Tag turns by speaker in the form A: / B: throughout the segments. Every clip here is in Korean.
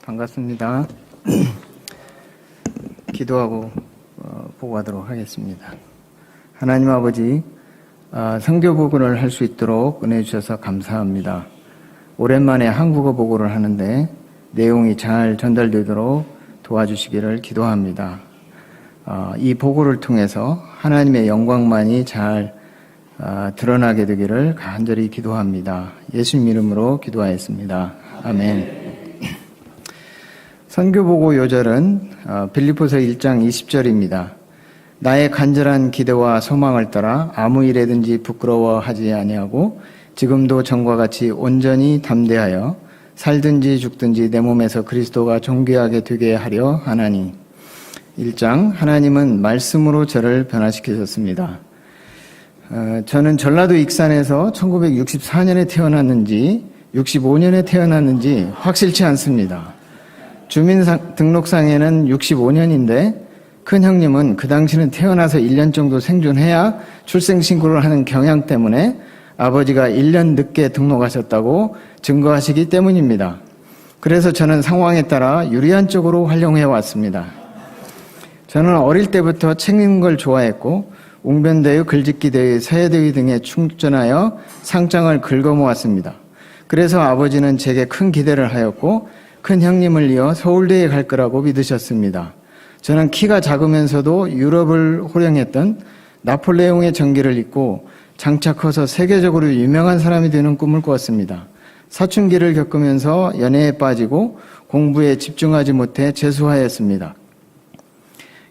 A: 반갑습니다. 기도하고 보고하도록 하겠습니다. 하나님 아버지, 선교 보고를 할 수 있도록 은혜 주셔서 감사합니다. 오랜만에 한국어 보고를 하는데 내용이 잘 전달되도록 도와주시기를 기도합니다. 이 보고를 통해서 하나님의 영광만이 잘 드러나게 되기를 간절히 기도합니다. 예수님 이름으로 기도하였습니다. 아멘. 선교보고 요절은 빌립보서 1장 20절입니다. 나의 간절한 기대와 소망을 따라 아무 일에든지 부끄러워하지 아니하고 지금도 전과 같이 온전히 담대하여 살든지 죽든지 내 몸에서 그리스도가 존귀하게 되게 하려 하나니. 1장 하나님은 말씀으로 저를 변화시키셨습니다. 저는 전라도 익산에서 1964년에 태어났는지 65년에 태어났는지 확실치 않습니다. 주민등록상에는 65년인데 큰 형님은 그 당시는 태어나서 1년 정도 생존해야 출생신고를 하는 경향 때문에 아버지가 1년 늦게 등록하셨다고 증거하시기 때문입니다. 그래서 저는 상황에 따라 유리한 쪽으로 활용해 왔습니다. 저는 어릴 때부터 책 읽는 걸 좋아했고 웅변대회, 글짓기대회, 서예대회 등에 출전하여 상장을 긁어모았습니다. 그래서 아버지는 제게 큰 기대를 하였고 큰 형님을 이어 서울대에 갈 거라고 믿으셨습니다. 저는 키가 작으면서도 유럽을 호령했던 나폴레옹의 전기를 잇고 장차 커서 세계적으로 유명한 사람이 되는 꿈을 꾸었습니다. 사춘기를 겪으면서 연애에 빠지고 공부에 집중하지 못해 재수하였습니다.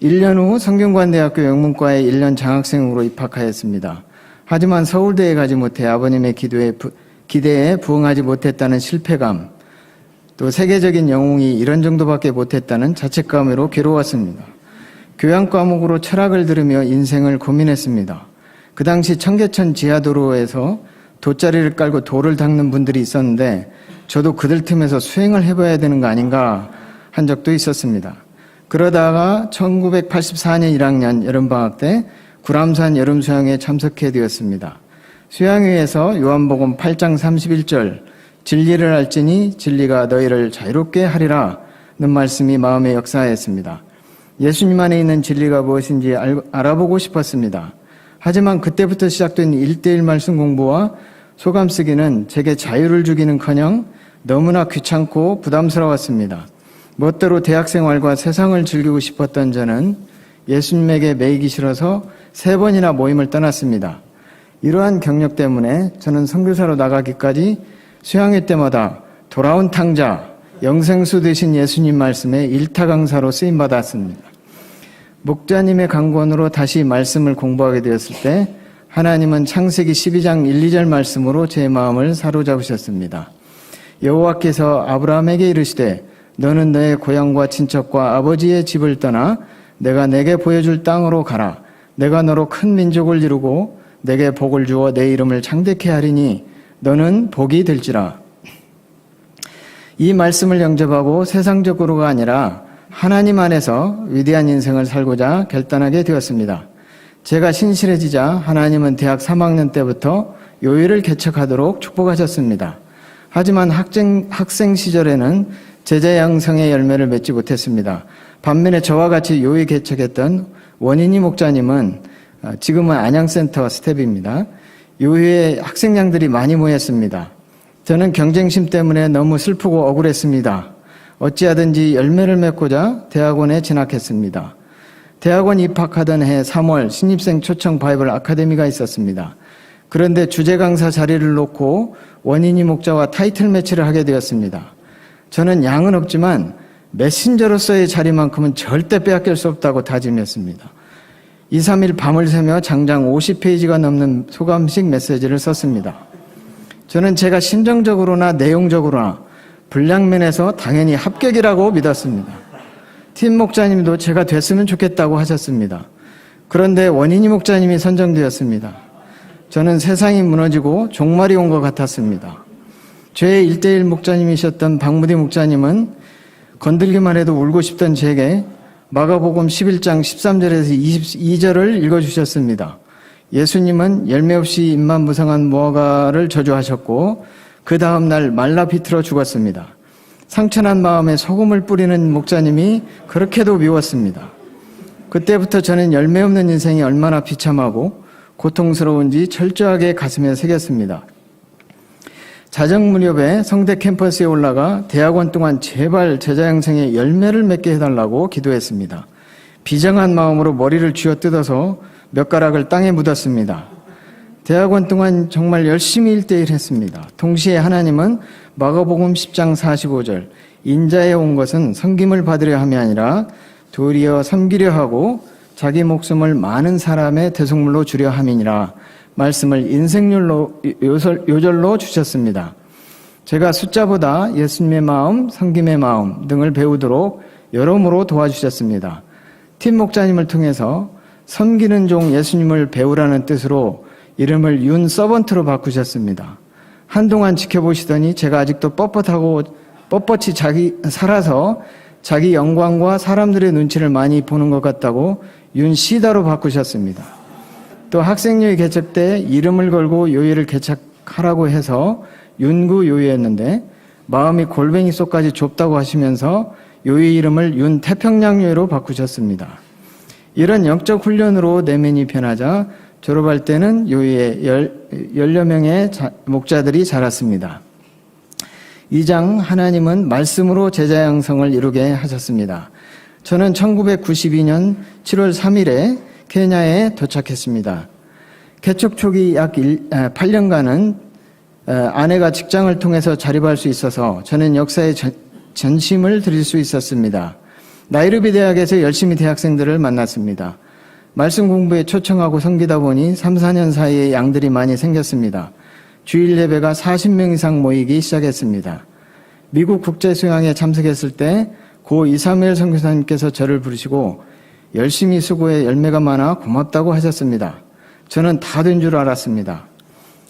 A: 1년 후 성균관대학교 영문과에 1년 장학생으로 입학하였습니다. 하지만 서울대에 가지 못해 아버님의 기대에 부응하지 못했다는 실패감, 또 세계적인 영웅이 이런 정도밖에 못했다는 자책감으로 괴로웠습니다. 교양 과목으로 철학을 들으며 인생을 고민했습니다. 그 당시 청계천 지하도로에서 돗자리를 깔고 돌을 닦는 분들이 있었는데 저도 그들 틈에서 수행을 해봐야 되는 거 아닌가 한 적도 있었습니다. 그러다가 1984년 1학년 여름방학 때 구람산 여름수양회에 참석해 되었습니다. 수양회에서 요한복음 8장 31절 진리를 알지니 진리가 너희를 자유롭게 하리라 는 말씀이 마음에 역사하였습니다. 예수님 안에 있는 진리가 무엇인지 알아보고 싶었습니다. 하지만 그때부터 시작된 1:1 말씀 공부와 소감 쓰기는 제게 자유를 주기는커녕 너무나 귀찮고 부담스러웠습니다. 멋대로 대학생활과 세상을 즐기고 싶었던 저는 예수님에게 매이기 싫어서 3번이나 모임을 떠났습니다. 이러한 경력 때문에 저는 선교사로 나가기까지 수양회 때마다 돌아온 탕자, 영생수 되신 예수님 말씀에 일타 강사로 쓰임받았습니다. 목자님의 강권으로 다시 말씀을 공부하게 되었을 때 하나님은 창세기 12장 1, 2절 말씀으로 제 마음을 사로잡으셨습니다. 여호와께서 아브라함에게 이르시되 너는 너의 고향과 친척과 아버지의 집을 떠나 내가 내게 보여줄 땅으로 가라. 내가 너로 큰 민족을 이루고 내게 복을 주어 내 이름을 창대케 하리니 너는 복이 될지라. 이 말씀을 영접하고 세상적으로가 아니라 하나님 안에서 위대한 인생을 살고자 결단하게 되었습니다. 제가 신실해지자 하나님은 대학 3학년 때부터 요일을 개척하도록 축복하셨습니다. 하지만 학생 시절에는 제자 양성의 열매를 맺지 못했습니다. 반면에 저와 같이 요일 개척했던 원인이 목자님은 지금은 안양센터 스텝입니다. 요일에 학생량들이 많이 모였습니다. 저는 경쟁심 때문에 너무 슬프고 억울했습니다. 어찌하든지 열매를 맺고자 대학원에 진학했습니다. 대학원 입학하던 해 3월 신입생 초청 바이블 아카데미가 있었습니다. 그런데 주제 강사 자리를 놓고 원인이 목자와 타이틀 매치를 하게 되었습니다. 저는 양은 없지만 메신저로서의 자리만큼은 절대 빼앗길 수 없다고 다짐했습니다. 2, 3일 밤을 새며 장장 50페이지가 넘는 소감식 메시지를 썼습니다. 저는 제가 심정적으로나 내용적으로나 분량면에서 당연히 합격이라고 믿었습니다. 팀 목자님도 제가 됐으면 좋겠다고 하셨습니다. 그런데 원인이 목자님이 선정되었습니다. 저는 세상이 무너지고 종말이 온 것 같았습니다. 제 1:1 목자님이셨던 박무디 목자님은 건들기만 해도 울고 싶던 제게 마가복음 11장 13절에서 22절을 읽어주셨습니다. 예수님은 열매 없이 잎만 무성한 무화과를 저주하셨고 그 다음 날 말라 비틀어 죽었습니다. 상처난 마음에 소금을 뿌리는 목자님이 그렇게도 미웠습니다. 그때부터 저는 열매 없는 인생이 얼마나 비참하고 고통스러운지 철저하게 가슴에 새겼습니다. 자정무렵에 성대 캠퍼스에 올라가 대학원 동안 제발 제자 양성에 열매를 맺게 해달라고 기도했습니다. 비정한 마음으로 머리를 쥐어뜯어서 몇 가락을 땅에 묻었습니다. 대학원 동안 정말 열심히 일대일했습니다. 동시에 하나님은 마가복음 10장 45절 인자에 온 것은 섬김을 받으려 함이 아니라 도리어 섬기려 하고 자기 목숨을 많은 사람의 대속물로 주려 함이니라 말씀을 인생률로 요절로 주셨습니다. 제가 숫자보다 예수님의 마음, 섬김의 마음 등을 배우도록 여러모로 도와주셨습니다. 팀 목자님을 통해서 섬기는 종 예수님을 배우라는 뜻으로 이름을 윤 서번트로 바꾸셨습니다. 한동안 지켜보시더니 제가 아직도 뻣뻣이 살아서 자기 영광과 사람들의 눈치를 많이 보는 것 같다고 윤 시다로 바꾸셨습니다. 또 학생요일 개척 때 이름을 걸고 요일을 개척하라고 해서 윤구 요일했는데 마음이 골뱅이 속까지 좁다고 하시면서 요일 이름을 윤 태평양 요일로 바꾸셨습니다. 이런 영적 훈련으로 내면이 변하자 졸업할 때는 요일에 10여 명의 목자들이 자랐습니다. 2장 하나님은 말씀으로 제자 양성을 이루게 하셨습니다. 저는 1992년 7월 3일에 케냐에 도착했습니다. 개척 초기 약 8년간은 아내가 직장을 통해서 자립할 수 있어서 저는 역사에 전심을 드릴 수 있었습니다. 나이로비 대학에서 열심히 대학생들을 만났습니다. 말씀 공부에 초청하고 섬기다 보니 3, 4년 사이에 양들이 많이 생겼습니다. 주일 예배가 40명 이상 모이기 시작했습니다. 미국 국제수양에 참석했을 때 고 이사무엘 선교사님께서 저를 부르시고 열심히 수고해 열매가 많아 고맙다고 하셨습니다. 저는 다 된 줄 알았습니다.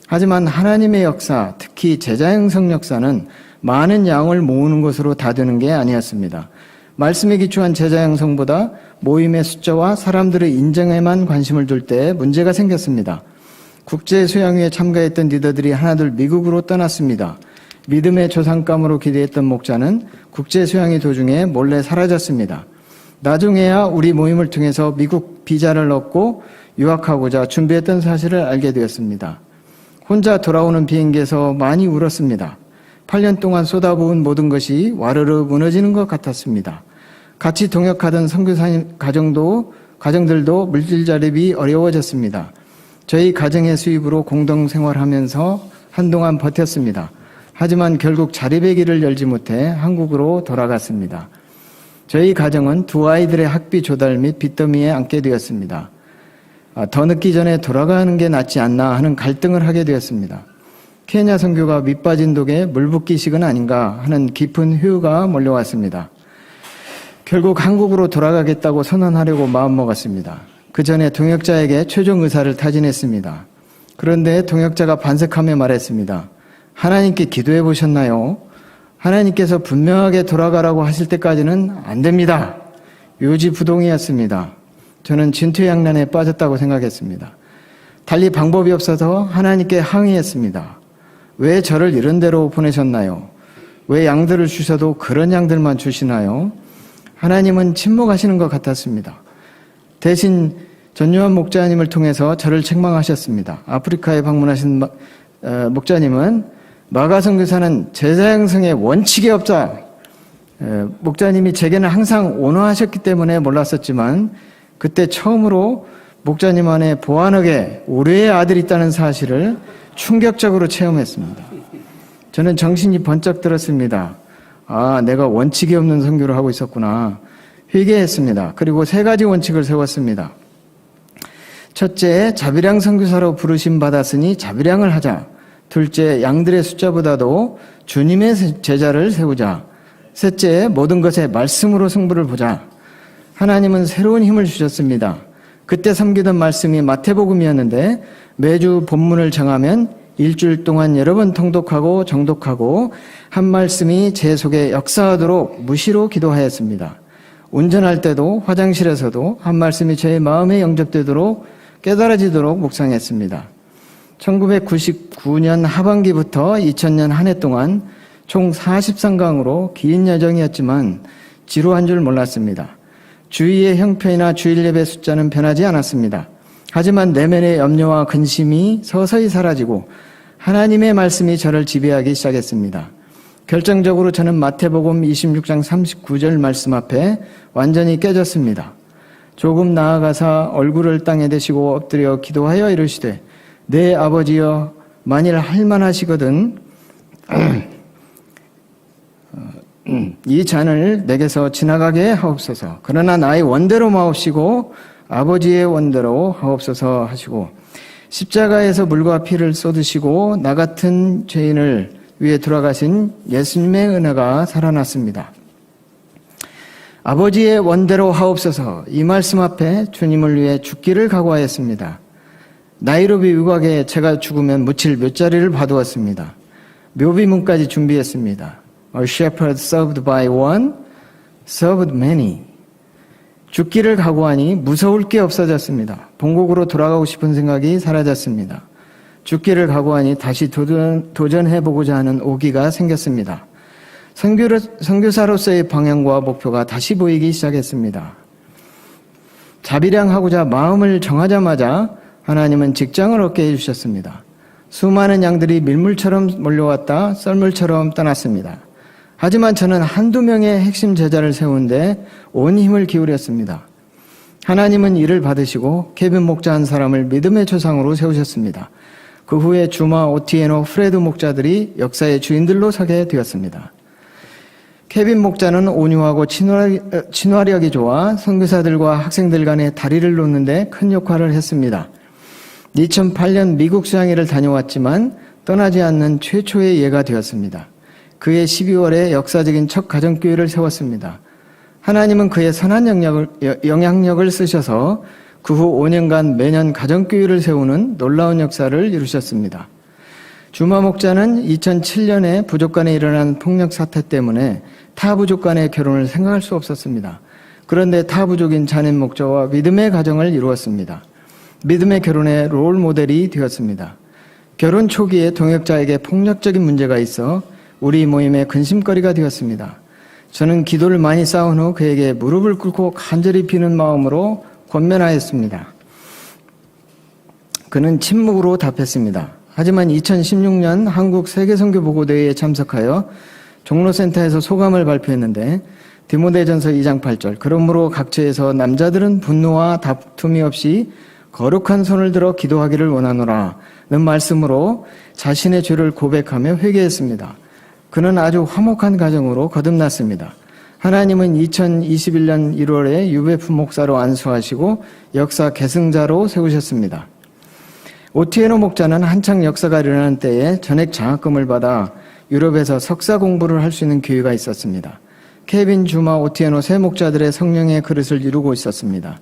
A: 하지만 하나님의 역사, 특히 제자 형성 역사는 많은 양을 모으는 것으로 다 되는 게 아니었습니다. 말씀에 기초한 제자 형성보다 모임의 숫자와 사람들의 인정에만 관심을 둘 때 문제가 생겼습니다. 국제수양회에 참가했던 리더들이 하나둘 미국으로 떠났습니다. 믿음의 조상감으로 기대했던 목자는 국제수양회 도중에 몰래 사라졌습니다. 나중에야 우리 모임을 통해서 미국 비자를 얻고 유학하고자 준비했던 사실을 알게 되었습니다. 혼자 돌아오는 비행기에서 많이 울었습니다. 8년 동안 쏟아부은 모든 것이 와르르 무너지는 것 같았습니다. 같이 동역하던 선교사님 가정들도 물질 자립이 어려워졌습니다. 저희 가정의 수입으로 공동생활하면서 한동안 버텼습니다. 하지만 결국 자립의 길을 열지 못해 한국으로 돌아갔습니다. 저희 가정은 두 아이들의 학비 조달 및 빚더미에 앉게 되었습니다. 더 늦기 전에 돌아가는 게 낫지 않나 하는 갈등을 하게 되었습니다. 케냐 선교가 밑빠진 독에 물 붓기식은 아닌가 하는 깊은 후회가 몰려왔습니다. 결국 한국으로 돌아가겠다고 선언하려고 마음먹었습니다. 그 전에 동역자에게 최종 의사를 타진했습니다. 그런데 동역자가 반색하며 말했습니다. 하나님께 기도해 보셨나요? 하나님께서 분명하게 돌아가라고 하실 때까지는 안 됩니다. 요지부동이었습니다. 저는 진퇴양난에 빠졌다고 생각했습니다. 달리 방법이 없어서 하나님께 항의했습니다. 왜 저를 이런 데로 보내셨나요? 왜 양들을 주셔도 그런 양들만 주시나요? 하나님은 침묵하시는 것 같았습니다. 대신 전요한 목자님을 통해서 저를 책망하셨습니다. 아프리카에 방문하신 목자님은 마가 선교사는 제자 양성의 원칙이 없다. 목자님이 제게는 항상 온화하셨기 때문에 몰랐었지만 그때 처음으로 목자님 안에 보안하게 우리의 아들이 있다는 사실을 충격적으로 체험했습니다. 저는 정신이 번쩍 들었습니다. 아, 내가 원칙이 없는 선교를 하고 있었구나. 회개했습니다. 그리고 3가지 원칙을 세웠습니다. 첫째, 자비량 선교사로 부르심 받았으니 자비량을 하자. 둘째, 양들의 숫자보다도 주님의 제자를 세우자. 셋째, 모든 것에 말씀으로 승부를 보자. 하나님은 새로운 힘을 주셨습니다. 그때 섬기던 말씀이 마태복음이었는데 매주 본문을 정하면 일주일 동안 여러 번 통독하고 정독하고 한 말씀이 제 속에 역사하도록 무시로 기도하였습니다. 운전할 때도 화장실에서도 한 말씀이 제 마음에 영접되도록 깨달아지도록 묵상했습니다. 1999년 하반기부터 2000년 한 해 동안 총 43강으로 긴 여정이었지만 지루한 줄 몰랐습니다. 주의의 형편이나 주일 예배 숫자는 변하지 않았습니다. 하지만 내면의 염려와 근심이 서서히 사라지고 하나님의 말씀이 저를 지배하기 시작했습니다. 결정적으로 저는 마태복음 26장 39절 말씀 앞에 완전히 깨졌습니다. 조금 나아가사 얼굴을 땅에 대시고 엎드려 기도하여 이르시되 내 아버지여 만일 할만하시거든 이 잔을 내게서 지나가게 하옵소서. 그러나 나의 원대로 마옵시고 아버지의 원대로 하옵소서 하시고 십자가에서 물과 피를 쏟으시고 나 같은 죄인을 위해 돌아가신 예수님의 은혜가 살아났습니다. 아버지의 원대로 하옵소서 이 말씀 앞에 주님을 위해 죽기를 각오하였습니다. 나이로비 유곽에 제가 죽으면 묻힐 묘자리를 봐두었습니다. 묘비문까지 준비했습니다. A shepherd served by one, served many. 죽기를 각오하니 무서울 게 없어졌습니다. 본국으로 돌아가고 싶은 생각이 사라졌습니다. 죽기를 각오하니 다시 도전해보고자 하는 오기가 생겼습니다. 선교사로서의 방향과 목표가 다시 보이기 시작했습니다. 자비량하고자 마음을 정하자마자 하나님은 직장을 얻게 해주셨습니다. 수많은 양들이 밀물처럼 몰려왔다 썰물처럼 떠났습니다. 하지만 저는 한두 명의 핵심 제자를 세우는데 온 힘을 기울였습니다. 하나님은 이를 받으시고 케빈 목자 한 사람을 믿음의 조상으로 세우셨습니다. 그 후에 주마, 오티에노, 프레드 목자들이 역사의 주인들로 서게 되었습니다. 케빈 목자는 온유하고 친화력이 좋아 선교사들과 학생들 간의 다리를 놓는 데 큰 역할을 했습니다. 2008년 미국 수양회를 다녀왔지만 떠나지 않는 최초의 예가 되었습니다. 그해 12월에 역사적인 첫 가정교회를 세웠습니다. 하나님은 그의 선한 영향력을 쓰셔서 그 후 5년간 매년 가정교회를 세우는 놀라운 역사를 이루셨습니다. 주마 목자는 2007년에 부족 간에 일어난 폭력 사태 때문에 타 부족 간의 결혼을 생각할 수 없었습니다. 그런데 타 부족인 자넷 목자와 믿음의 가정을 이루었습니다. 믿음의 결혼의 롤 모델이 되었습니다. 결혼 초기에 동역자에게 폭력적인 문제가 있어 우리 모임의 근심거리가 되었습니다. 저는 기도를 많이 쌓은 후 그에게 무릎을 꿇고 간절히 비는 마음으로 권면하였습니다. 그는 침묵으로 답했습니다. 하지만 2016년 한국 세계선교보고대회에 참석하여 종로센터에서 소감을 발표했는데 디모데전서 2장 8절 그러므로 각처에서 남자들은 분노와 다툼이 없이 거룩한 손을 들어 기도하기를 원하노라 는 말씀으로 자신의 죄를 고백하며 회개했습니다. 그는 아주 화목한 가정으로 거듭났습니다. 하나님은 2021년 1월에 UBF 목사로 안수하시고 역사 계승자로 세우셨습니다. 오티에노 목자는 한창 역사가 일어나는 때에 전액 장학금을 받아 유럽에서 석사 공부를 할 수 있는 기회가 있었습니다. 케빈, 주마, 오티에노 세 목자들의 성령의 그릇을 이루고 있었습니다.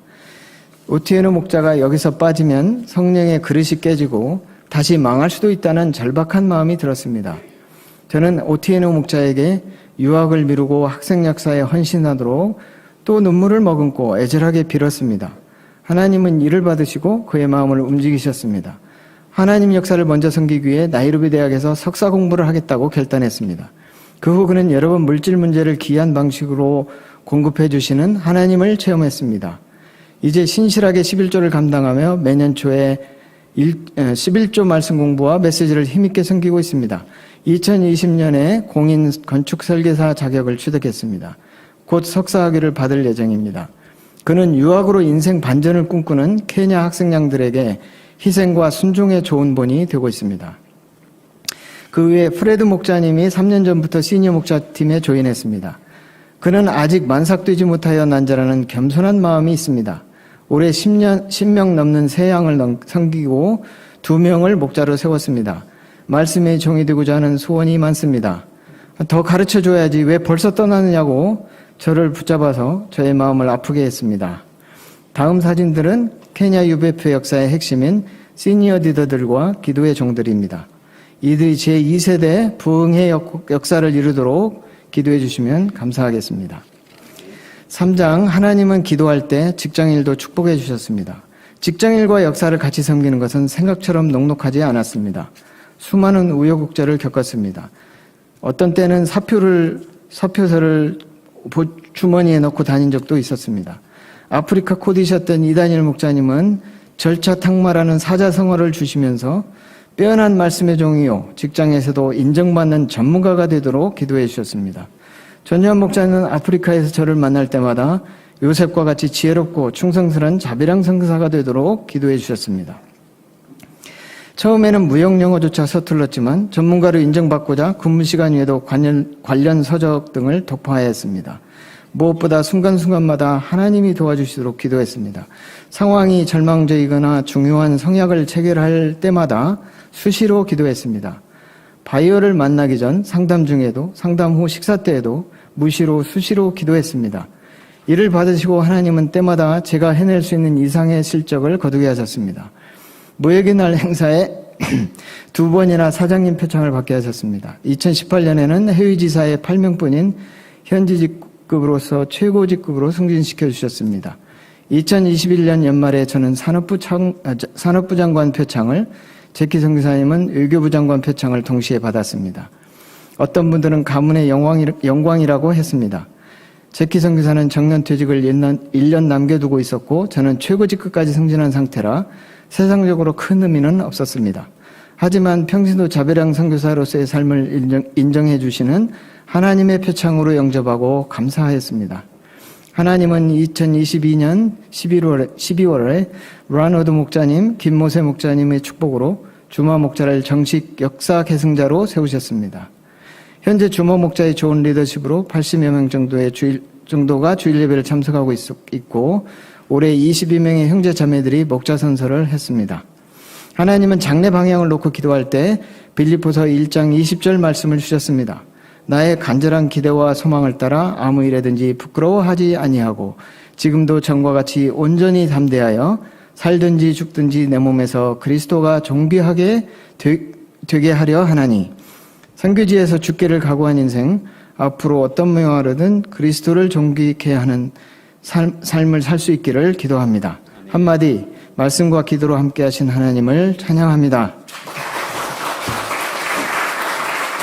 A: 오티에노 목자가 여기서 빠지면 성령의 그릇이 깨지고 다시 망할 수도 있다는 절박한 마음이 들었습니다. 저는 오티에노 목자에게 유학을 미루고 학생 역사에 헌신하도록 또 눈물을 머금고 애절하게 빌었습니다. 하나님은 이를 받으시고 그의 마음을 움직이셨습니다. 하나님 역사를 먼저 섬기기 위해 나이로비 대학에서 석사 공부를 하겠다고 결단했습니다. 그 후 그는 여러 번 물질 문제를 기이한 방식으로 공급해 주시는 하나님을 체험했습니다. 이제 신실하게 11조를 감당하며 매년 초에 11조 말씀 공부와 메시지를 힘있게 섬기고 있습니다. 2020년에 공인 건축 설계사 자격을 취득했습니다. 곧 석사학위를 받을 예정입니다. 그는 유학으로 인생 반전을 꿈꾸는 케냐 학생양들에게 희생과 순종의 좋은 본이 되고 있습니다. 그 외에 프레드 목자님이 3년 전부터 시니어 목자팀에 조인했습니다. 그는 아직 만삭되지 못하여 난자라는 겸손한 마음이 있습니다. 올해 10명 넘는 새 양을 섬기고 2명을 목자로 세웠습니다. 말씀의 종이 되고자 하는 소원이 많습니다. 더 가르쳐줘야지 왜 벌써 떠나느냐고 저를 붙잡아서 저의 마음을 아프게 했습니다. 다음 사진들은 케냐 UBF 역사의 핵심인 시니어 리더들과 기도의 종들입니다. 이들이 제2세대 부흥의 역사를 이루도록 기도해 주시면 감사하겠습니다. 3장 하나님은 기도할 때 직장일도 축복해 주셨습니다. 직장일과 역사를 같이 섬기는 것은 생각처럼 녹록하지 않았습니다. 수많은 우여곡절을 겪었습니다. 어떤 때는 사표서를 주머니에 넣고 다닌 적도 있었습니다. 아프리카 코디셨던 이다니엘 목사님은 절차탁마라는 사자성어를 주시면서 빼어난 말씀의 종이요, 직장에서도 인정받는 전문가가 되도록 기도해 주셨습니다. 전유한 목사는 아프리카에서 저를 만날 때마다 요셉과 같이 지혜롭고 충성스러운 자비랑 선교사가 되도록 기도해 주셨습니다. 처음에는 무역 영어조차 서툴렀지만 전문가로 인정받고자 근무 시간 외에도 관련 서적 등을 독파하였습니다. 무엇보다 순간순간마다 하나님이 도와주시도록 기도했습니다. 상황이 절망적이거나 중요한 성약을 체결할 때마다 수시로 기도했습니다. 바이어를 만나기 전 상담 중에도 상담 후 식사 때에도 무시로 수시로 기도했습니다. 이를 받으시고 하나님은 때마다 제가 해낼 수 있는 이상의 실적을 거두게 하셨습니다. 무역의 날 행사에 2번이나 사장님 표창을 받게 하셨습니다. 2018년에는 해외지사의 8명뿐인 현지 직급으로서 최고 직급으로 승진시켜 주셨습니다. 2021년 연말에 저는 산업부 장관 표창을, 제키 선교사님은 외교부 장관 표창을 동시에 받았습니다. 어떤 분들은 가문의 영광이라고 했습니다. 제키 선교사는 정년퇴직을 1년 남겨두고 있었고 저는 최고 직급까지 승진한 상태라 세상적으로 큰 의미는 없었습니다. 하지만 평신도 자비랑 선교사로서의 삶을 인정해 주시는 하나님의 표창으로 영접하고 감사하였습니다. 하나님은 2022년 12월에 라노드 목자님, 김모세 목자님의 축복으로 주마 목자를 정식 역사 계승자로 세우셨습니다. 현재 주마 목자의 좋은 리더십으로 80여 명 정도가 주일 예배를 참석하고 있고 올해 22명의 형제 자매들이 목자 선서를 했습니다. 하나님은 장래 방향을 놓고 기도할 때 빌립보서 1장 20절 말씀을 주셨습니다. 나의 간절한 기대와 소망을 따라 아무 일에든지 부끄러워하지 아니하고 지금도 전과 같이 온전히 담대하여 살든지 죽든지 내 몸에서 그리스도가 존귀하게 되게 하려 하나니. 선교지에서 죽기를 각오한 인생, 앞으로 어떤 모양으로든 그리스도를 존귀케 하는 삶을 살 수 있기를 기도합니다. 한마디 말씀과 기도로 함께 하신 하나님을 찬양합니다.